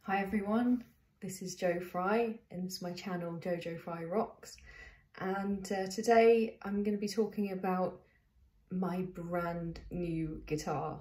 Hi everyone, this is Jo Fry and this is my channel Jojo Fry Rocks, and today I'm going to be talking about my brand new guitar,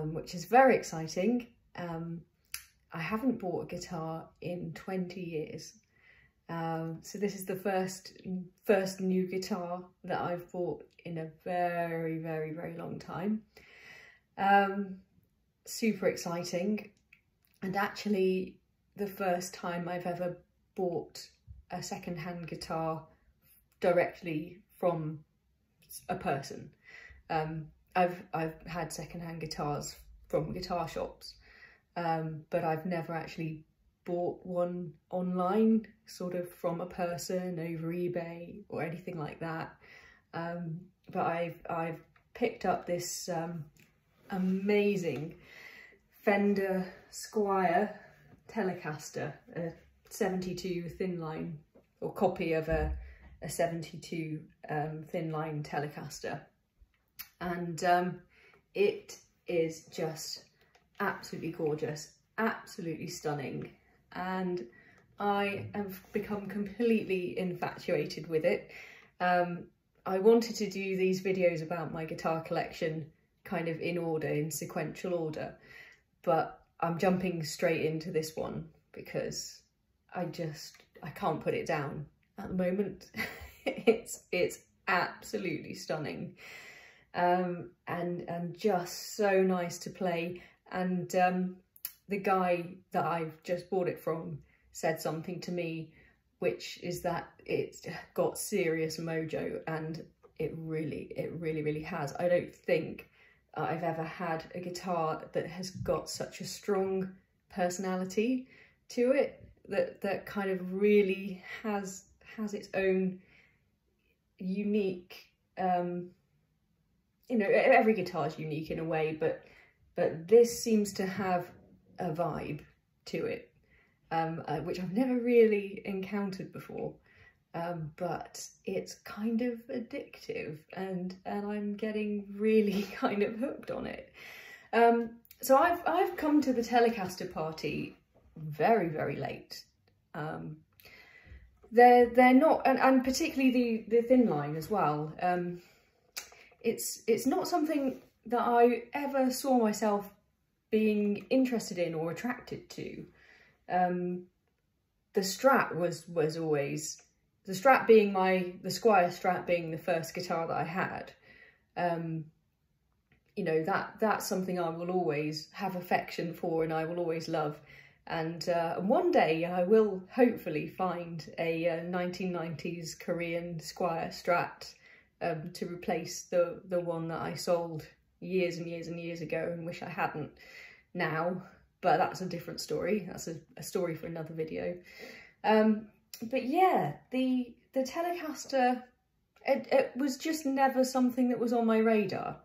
which is very exciting. I haven't bought a guitar in 20 years, so this is the first new guitar that I've bought in a very long time. Super exciting. And actually the first time I've ever bought a second-hand guitar directly from a person. I've had second-hand guitars from guitar shops, but I've never actually bought one online, sort of from a person over eBay or anything like that. But I've picked up this amazing Fender Squier Telecaster, a 72 Thinline, or copy of a 72 Thinline Telecaster, and it is just absolutely gorgeous, absolutely stunning, and I have become completely infatuated with it. I wanted to do these videos about my guitar collection kind of in order, in sequential order, but I'm jumping straight into this one because I can't put it down at the moment. it's absolutely stunning, and just so nice to play. And the guy that I've just bought it from said something to me, which is that it's got serious mojo, and it really has. I don't think I've ever had a guitar that has got such a strong personality to it, that kind of really has its own unique, you know, every guitar is unique in a way, but this seems to have a vibe to it, which I've never really encountered before. But it's kind of addictive, and I'm getting really kind of hooked on it. So I've come to the Telecaster party very late. They're not, and particularly the Thinline as well. It's not something that I ever saw myself being interested in or attracted to. The Strat was always. The Strat being the Squier Strat being the first guitar that I had, you know, that's something I will always have affection for and I will always love. And one day I will hopefully find a 1990s Korean Squier Strat to replace the one that I sold years and years ago and wish I hadn't now. But that's a different story. That's a story for another video. But yeah, the Telecaster, it was just never something that was on my radar.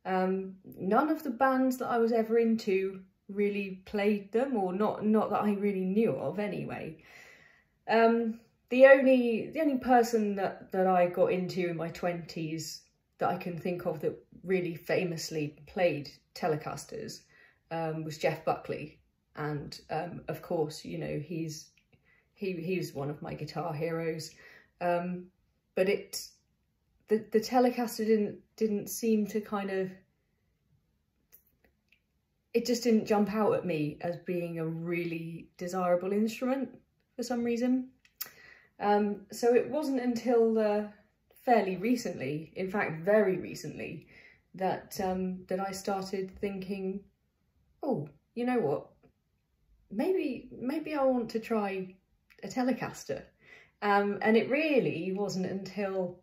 None of the bands that I was ever into really played them, or not that I really knew of anyway. The only person that I got into in my 20s that I can think of that really famously played Telecasters was Jeff Buckley, and of course, you know, he's one of my guitar heroes, but the Telecaster didn't seem to kind of, it just didn't jump out at me as being a really desirable instrument for some reason. So it wasn't until fairly recently, in fact very recently, that I started thinking, oh, you know what, maybe I want to try a Telecaster. And it really wasn't until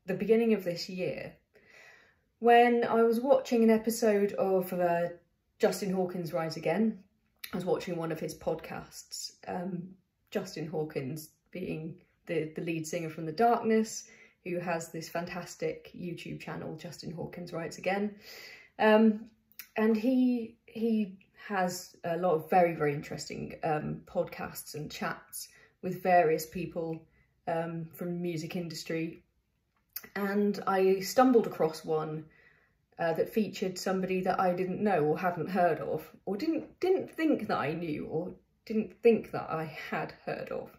the beginning of this year when I was watching an episode of Justin Hawkins Rise Again. I was watching one of his podcasts, Justin Hawkins being the lead singer from The Darkness, who has this fantastic YouTube channel, Justin Hawkins Writes Again. And he has a lot of very interesting podcasts and chats with various people from the music industry. And I stumbled across one that featured somebody that I didn't know or hadn't heard of, or didn't think that I knew, or didn't think that I had heard of.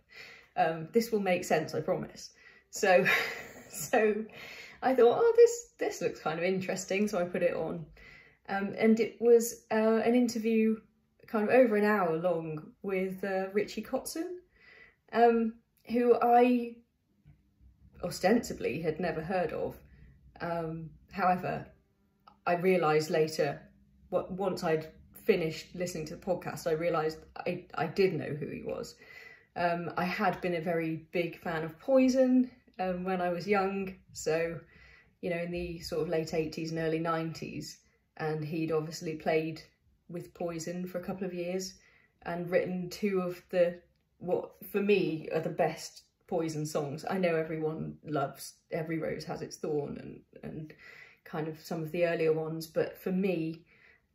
This will make sense, I promise. So I thought, oh, this looks kind of interesting, so I put it on. And it was an interview kind of over an hour long with Richie Kotzen, who I ostensibly had never heard of. However, I realised later, once I'd finished listening to the podcast, I realised I did know who he was. I had been a very big fan of Poison when I was young, so, you know, in the sort of late 80s and early 90s, and he'd obviously played with Poison for a couple of years and written two of what for me are the best Poison songs. I know everyone loves Every Rose Has Its Thorn and kind of some of the earlier ones, but for me,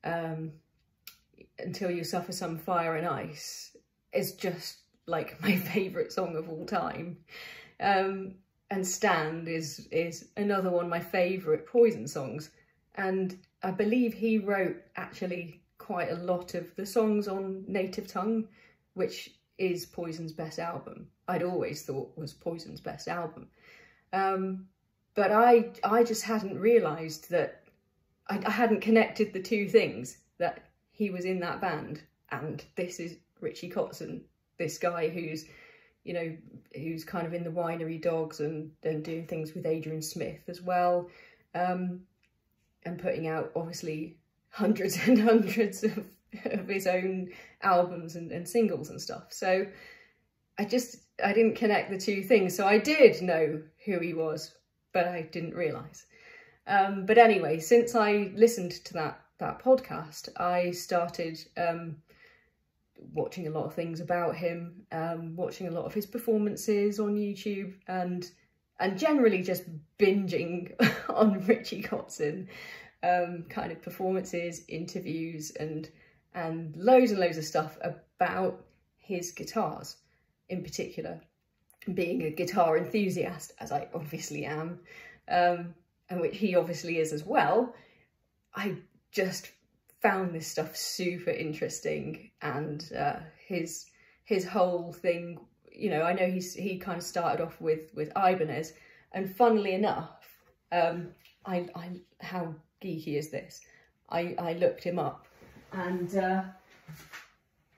Until You Suffer Some Fire and Ice is just like my favourite song of all time. And Stand is another one of my favourite Poison songs, and I believe he wrote actually quite a lot of the songs on Native Tongue, which is Poison's best album. I'd always thought was Poison's best album. But I just hadn't realised that, I hadn't connected the two things, that he was in that band and this is Richie Kotzen, this guy who's, you know, who's kind of in the Winery Dogs and doing things with Adrian Smith as well, and putting out obviously hundreds and hundreds of his own albums and singles and stuff. So I didn't connect the two things. So I did know who he was, but I didn't realise. But anyway, since I listened to that podcast, I started watching a lot of things about him, watching a lot of his performances on YouTube, and generally just binging on Richie Kotzen, kind of performances, interviews, and loads and loads of stuff about his guitars in particular. Being a guitar enthusiast, as I obviously am, and which he obviously is as well, I just found this stuff super interesting, and his whole thing, you know, I know he kind of started off with Ibanez, and funnily enough, how geeky is this? I looked him up, and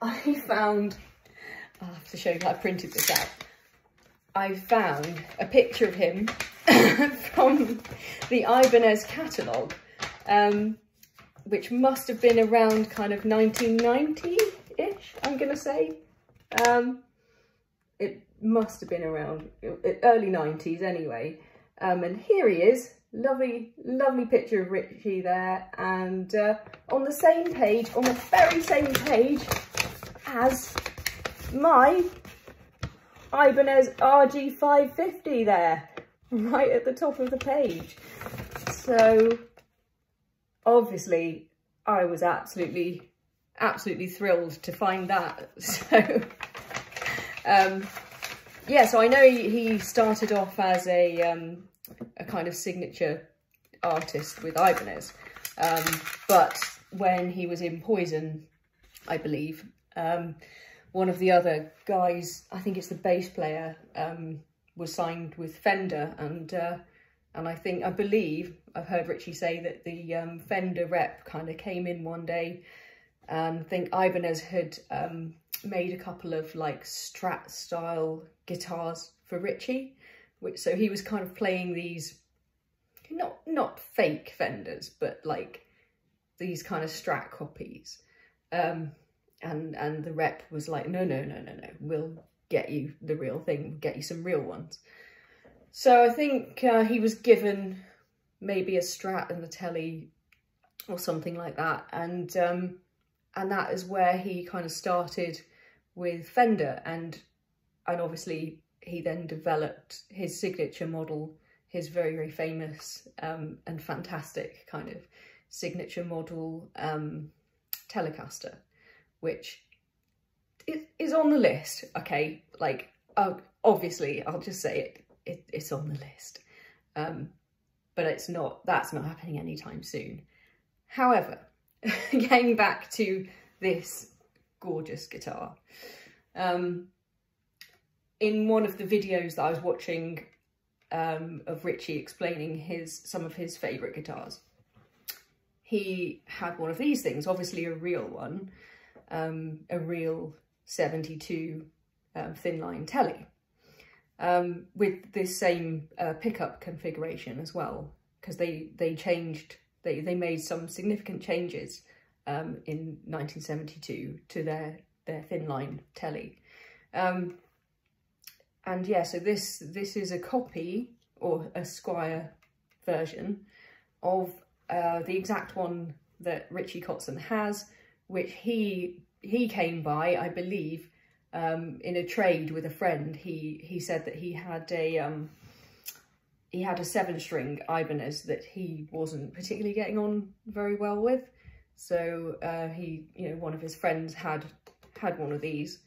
I found, I'll have to show you, I printed this out. I found a picture of him from the Ibanez catalogue, which must have been around kind of 1990-ish, I'm going to say. It must have been around early 90s anyway. And here he is, lovely, lovely picture of Richie there. And on the same page, on the very same page as my Ibanez RG550 there, right at the top of the page. So obviously I was absolutely thrilled to find that. So yeah, so I know he started off as a kind of signature artist with Ibanez, but when he was in Poison, I believe, one of the other guys, I think it's the bass player, was signed with Fender, and I believe I've heard Richie say that the Fender rep kind of came in one day, and I think Ibanez had made a couple of like Strat style guitars for Richie, so he was kind of playing these not fake Fenders, but like these kind of Strat copies. And the rep was like, no, we'll get you the real thing, get you some real ones. So I think he was given maybe a Strat and a Tele or something like that, and that is where he kind of started with Fender, and obviously he then developed his signature model, his very, very famous and fantastic kind of signature model Telecaster, which is on the list, okay? Like, obviously, I'll just say it's on the list. but that's not happening anytime soon. However, getting back to this gorgeous guitar, in one of the videos that I was watching of Richie explaining some of his favourite guitars, he had one of these things, obviously a real one, a real 72 Thinline Telly, with this same pickup configuration as well, because they made some significant changes in 1972 to their Thinline Telly. And yeah, so this is a copy, or a Squier version, of the exact one that Richie Kotzen has, which he came by, I believe, in a trade with a friend. He said that he had a 7-string Ibanez that he wasn't particularly getting on very well with. So one of his friends had one of these,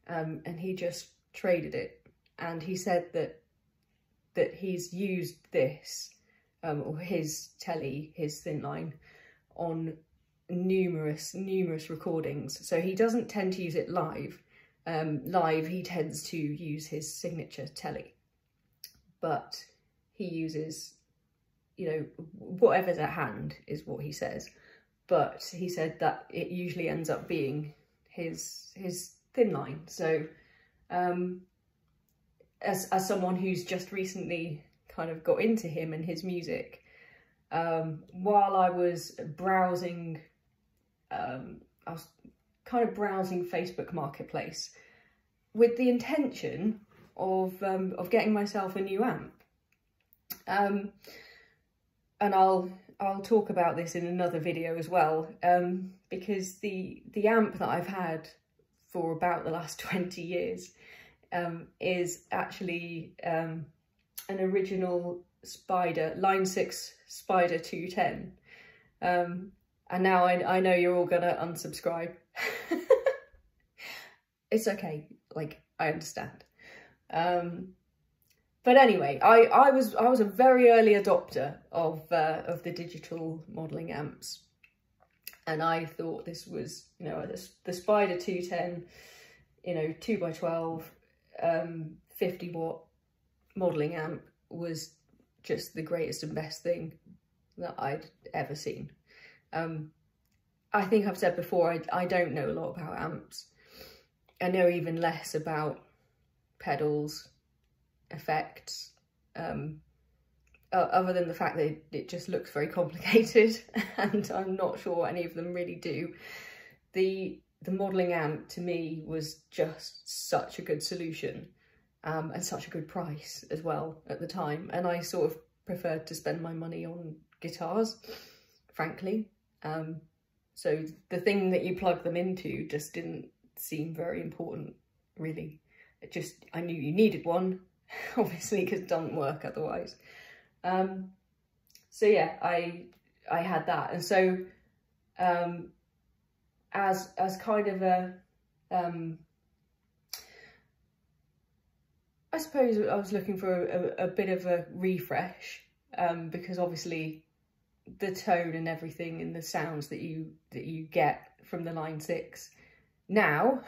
and he just traded it. And he said that he's used this, or his Telly, his Thinline, on numerous recordings. So he doesn't tend to use it live. Live, he tends to use his signature Telly, but he uses, whatever's at hand is what he says. But he said that it usually ends up being his Thinline. So as someone who's just recently kind of got into him and his music, while I was browsing, Facebook Marketplace with the intention of getting myself a new amp. And I'll talk about this in another video as well, because the amp that I've had for about the last 20 years is actually an original Spider, Line 6 Spider 210. And now I know you're all gonna unsubscribe. It's okay, like, I understand. But anyway, I was a very early adopter of the digital modelling amps, and I thought this was, the Spider 210, 2x12, 50 watt modelling amp was just the greatest and best thing that I'd ever seen. I think I've said before, I don't know a lot about amps. I know even less about pedals, effects, other than the fact that it just looks very complicated, and I'm not sure any of them really do. The modelling amp to me was just such a good solution, and such a good price as well at the time, and I sort of preferred to spend my money on guitars, frankly. So the thing that you plug them into just didn't seem very important, really. I knew you needed one, obviously, because it doesn't work otherwise. So yeah, I had that, and so as kind of a I suppose I was looking for a bit of a refresh, because obviously the tone and everything and the sounds that you get from the Line 6 now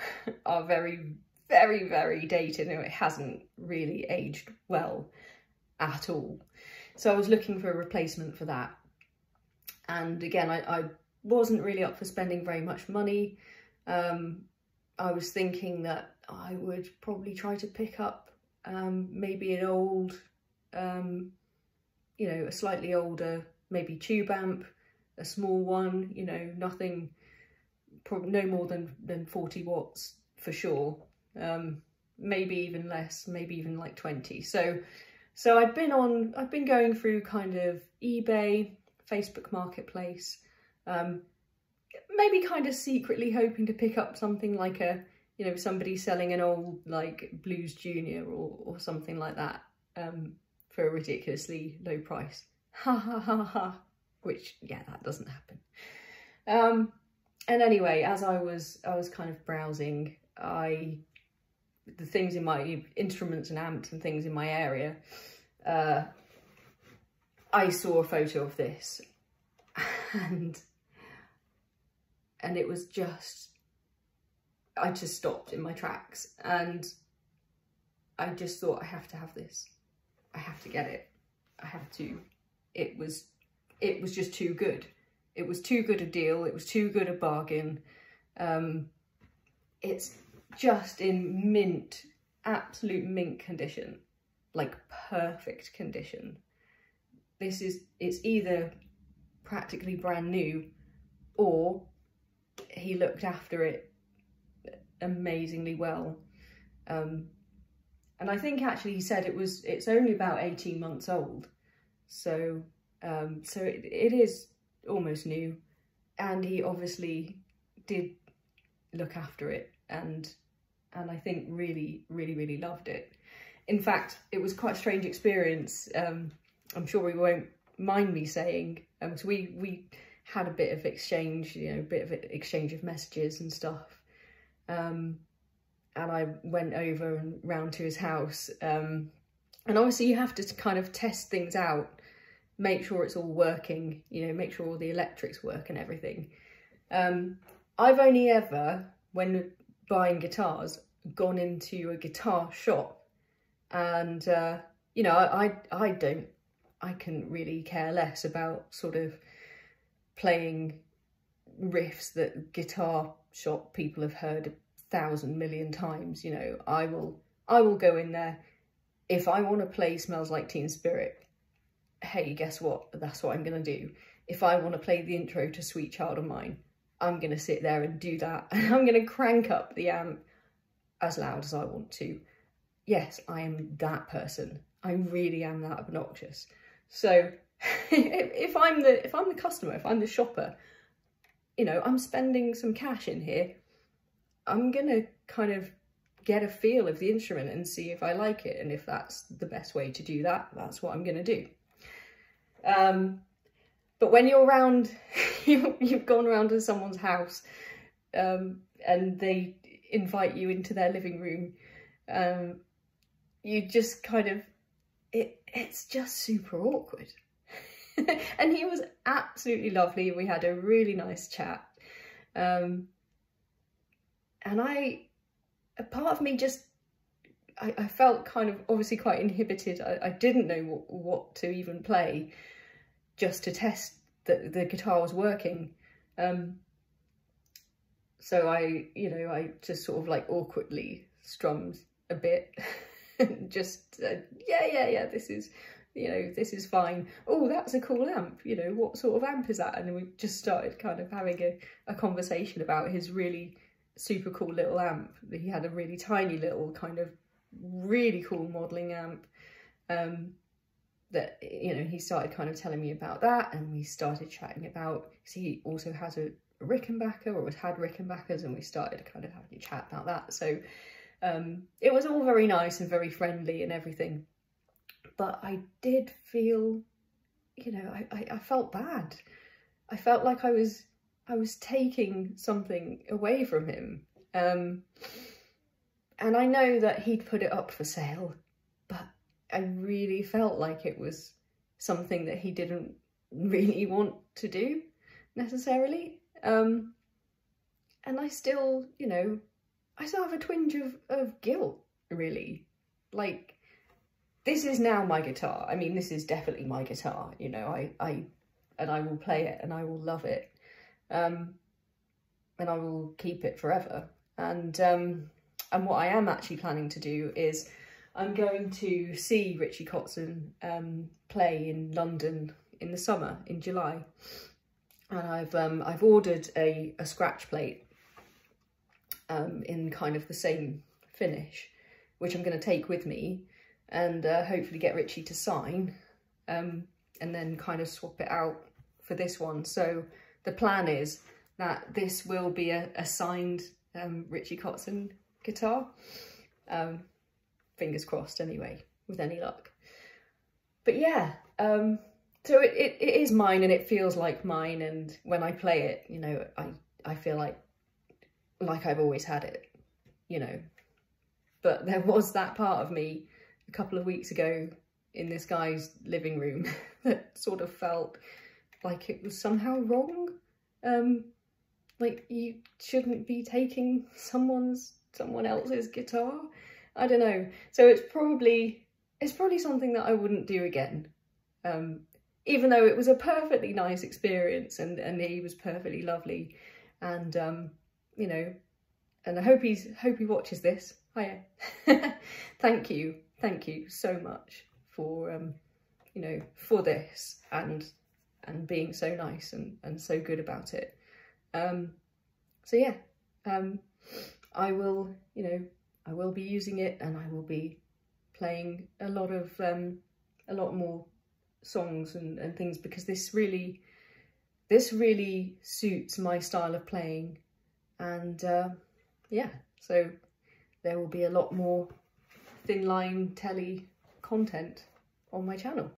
are very, very, very dated, and it hasn't really aged well at all. So I was looking for a replacement for that. And again, I wasn't really up for spending very much money. I was thinking that I would probably try to pick up maybe an old, a slightly older, maybe tube amp, a small one, nothing, probably no more than 40 watts for sure. Maybe even less, maybe even like 20. So I've been going through kind of eBay, Facebook Marketplace, maybe kind of secretly hoping to pick up something like somebody selling an old like Blues Junior or something like that, for a ridiculously low price. Ha ha ha ha. Which, yeah, that doesn't happen. And anyway, as I was kind of browsing, the things in my instruments and amps and things in my area, I saw a photo of this and it was just, I just stopped in my tracks, and I just thought, I have to have this. I have to get it. I have to. It was just too good. It was too good a deal. It was too good a bargain. It's just in mint, absolute mint condition, like perfect condition. It's either practically brand new, or he looked after it amazingly well. And I think actually he said it's only about 18 months old. So it is almost new, and he obviously did look after it, and I think really loved it. In fact, it was quite a strange experience. I'm sure we won't mind me saying, so we had a bit of exchange, you know, a bit of exchange of messages and stuff. And I went over and round to his house. And obviously you have to kind of test things out, make sure it's all working, you know, make sure all the electrics work and everything. I've only ever, when buying guitars, gone into a guitar shop, and you know, I couldn't really care less about sort of playing riffs that guitar shop people have heard 1,000 million times. You know, I will go in there. If I want to play Smells Like Teen Spirit, hey, guess what? That's what I'm going to do. If I want to play the intro to Sweet Child of Mine, I'm going to sit there and do that. And I'm going to crank up the amp as loud as I want to. Yes, I am that person. I really am that obnoxious. So if I'm the customer, if I'm the shopper, you know, I'm spending some cash in here, I'm going to kind of get a feel of the instrument and see if I like it. And if that's the best way to do that, that's what I'm going to do. But when you're around, you've gone around to someone's house, and they invite you into their living room, you just kind of, it's just super awkward. And he was absolutely lovely. We had a really nice chat. And a part of me just, I felt kind of obviously quite inhibited. I didn't know what to even play, just to test that the guitar was working. So I just sort of like awkwardly strummed a bit. Just, yeah, this is, you know, this is fine. Oh, that's a cool amp. You know, what sort of amp is that? And we just started kind of having a conversation about his really super cool little amp. He had a really tiny little kind of really cool modelling amp. That, you know, he started kind of telling me about that, and we started chatting about, because he also has a Rickenbacker, or had Rickenbackers, and we started kind of having a chat about that. So it was all very nice and very friendly and everything, but I did feel, you know, I felt bad. I felt like I was taking something away from him. And I know that he'd put it up for sale, but I really felt like it was something that he didn't really want to do necessarily. And I still, you know, I still have a twinge of guilt, really. Like, this is now my guitar. I mean, this is definitely my guitar, you know, and I will play it and I will love it. And I will keep it forever. And what I am actually planning to do is I'm going to see Richie Kotzen play in London in the summer, in July. And I've ordered a scratch plate in kind of the same finish, which I'm going to take with me and hopefully get Richie to sign, and then kind of swap it out for this one. So the plan is that this will be a signed Richie Kotzen guitar. Fingers crossed anyway, with any luck. But yeah, so it is mine, and it feels like mine, and when I play it, you know, I feel like I've always had it, you know. But there was that part of me a couple of weeks ago, in this guy's living room that sort of felt like it was somehow wrong. Like you shouldn't be taking someone else's guitar. I don't know. So it's probably something that I wouldn't do again. Even though it was a perfectly nice experience and he was perfectly lovely, and you know, and I hope he watches this. Hiya. Thank you so much for you know, for this and being so nice and so good about it. So yeah, I will, you know, I will be using it, and I will be playing a lot more songs and things, because this really suits my style of playing. And yeah, so there will be a lot more Thinline Telly content on my channel.